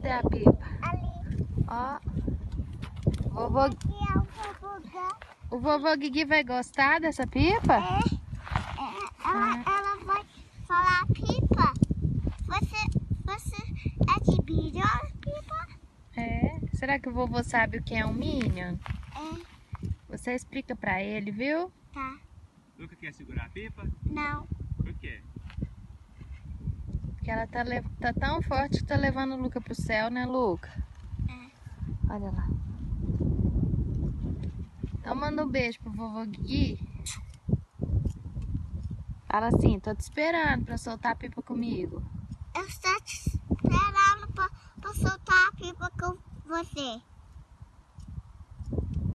Cadê a pipa? Ali. Ó. Vovô... Aqui é o tobogã. O vovô Guigui vai gostar dessa pipa? Ela vai falar, pipa. Você é de Minion, pipa? É. Será que o vovô sabe o que é um Minion? É. Você explica pra ele, viu? Tá. Luca quer segurar a pipa? Não. Por quê? Porque ela tá tão forte que tá levando o Luca pro céu, né, Luca? É. Olha lá. Então manda um beijo pro vovô Guigui. Fala assim, tô te esperando pra soltar a pipa comigo. Eu estou te esperando pra soltar a pipa com você.